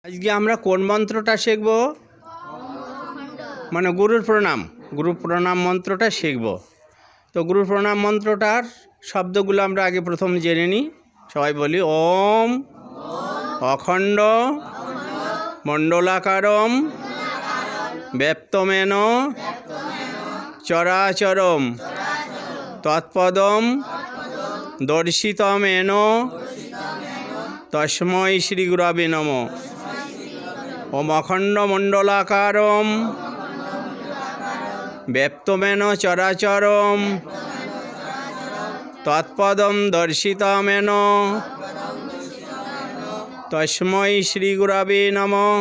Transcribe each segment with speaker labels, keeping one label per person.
Speaker 1: আজকে আমরা কোন মন্ত্রটা শিখব? মানে গুরুর প্রণাম মন্ত্রটা শিখব। তো গুরুর প্রণাম মন্ত্রটার শব্দগুলো আমরা আগে প্রথম জেনে নিই। সবাই বলি ওম অখণ্ড মণ্ডলাকারম ব্যপ্তমেন চরাচরম তৎপদম দর্শিতমেন তস্মৈ শ্রী গুরবে নমঃ। ওম অখণ্ড মণ্ডলাকারম ব্যপ্তমেন চরাচরম তৎপদম দর্শিতমেন তস্মৈ শ্রী গুরবে নমঃ।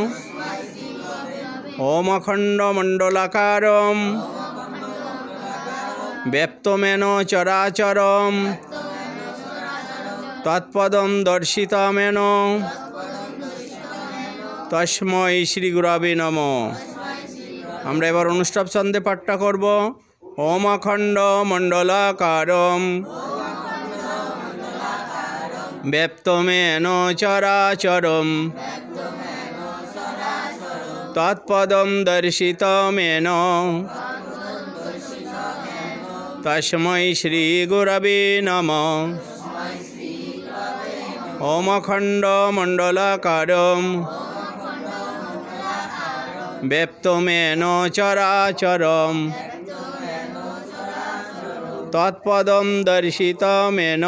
Speaker 1: ওম অখণ্ড মণ্ডলাকারম ব্যপ্তমেন চরাচরম তৎপদম দর্শিতমেন তস্মৈ শ্রী গুরবে নমঃ। আমরা এবার অনুষ্ঠব ছন্দে পাঠটা করব। ওম অখণ্ড মণ্ডলাকারম ব্যপ্তমেন চরাচরম তৎপদম দর্শিতমেন তস্মৈ শ্রী গুরবে নমঃ। ওম অখণ্ড মণ্ডলাকারম ব্যপ্তমেন চরাচরম তৎপদম দর্শিতমেন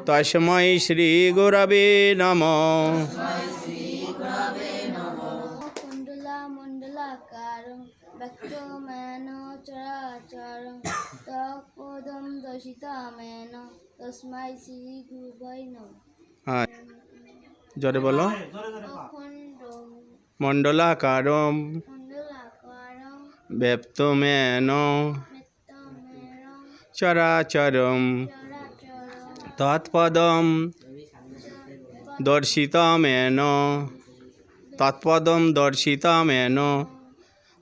Speaker 1: তস্মৈ শ্রী গুরবে নমঃ।
Speaker 2: মণ্ডলাকারং ব্যক্তমেন চরাচরং তৎপদম দর্শিতমেন তস্মৈ শ্রী গুরবে নমঃ।
Speaker 1: জোরে বলো।
Speaker 2: অখণ্ড
Speaker 1: মণ্ডলাকারম ব্যপ্তমেন চরাচরম তৎপদম দর্শিতমেন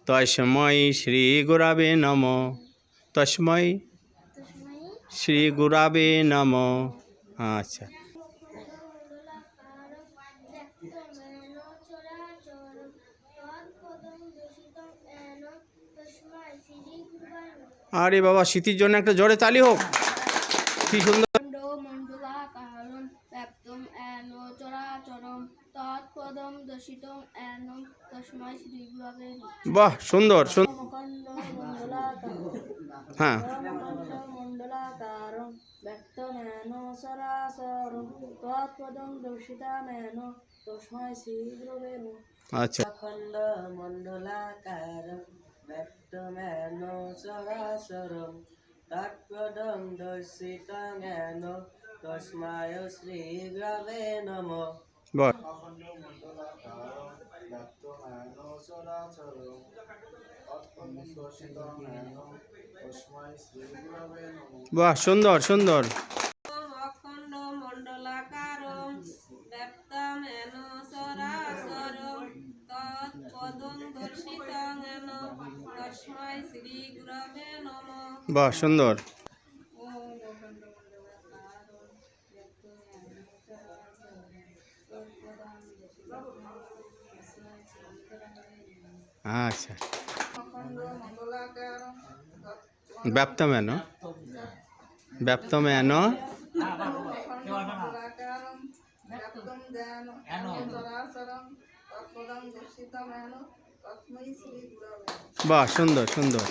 Speaker 1: তস্মৈ শ্রী গুরবে নমঃ। তস্মৈ শ্রী গুরবে নমঃ। আচ্ছা, আরে বাবা, স্মৃতির জন্য একটা জোরে তালি হোক। কি সুন্দর।
Speaker 2: মণ্ডলাকারং ব্যপ্তমেন চরাচরম তৎপদম দর্শিতমেন তস্মৈ শ্রী গুরবে নমঃ।
Speaker 1: বাহ, সুন্দর সুন্দর। হ্যাঁ,
Speaker 2: মণ্ডলাকারং ব্যক্তমেন চরাচরম তৎপদম দর্শিতমেন তস্মৈ শ্রী গুরবে নমঃ।
Speaker 1: আচ্ছা,
Speaker 3: অখণ্ড মণ্ডলাকারং ব্যক্তমেন চরাচরম তৎপদম দর্শিতমেন তস্মৈ শ্রী গুরবে নমঃ।
Speaker 1: বাহ বাহ, সুন্দর সুন্দর।
Speaker 4: অখণ্ড মণ্ডলাকারং ব্যপ্তমেন চরাচরম তৎপদম দর্শিতমেন তস্মৈ শ্রী গুরবে নমঃ।
Speaker 1: বাহ, সুন্দর। আচ্ছা, ব্যপ্তমেন ব্যপ্তমেন বাহ, সুন্দর সুন্দর।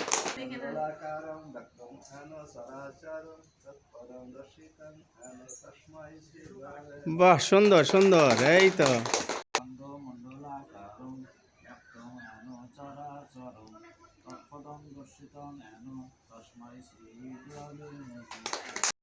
Speaker 1: বাহ, সুন্দর সুন্দর। এই তো।
Speaker 5: মণ্ডলাকারং ব্যক্তমেন চরাচরম তৎপদম দর্শিতমেন তস্মৈ শ্রী গুরবে নমঃ।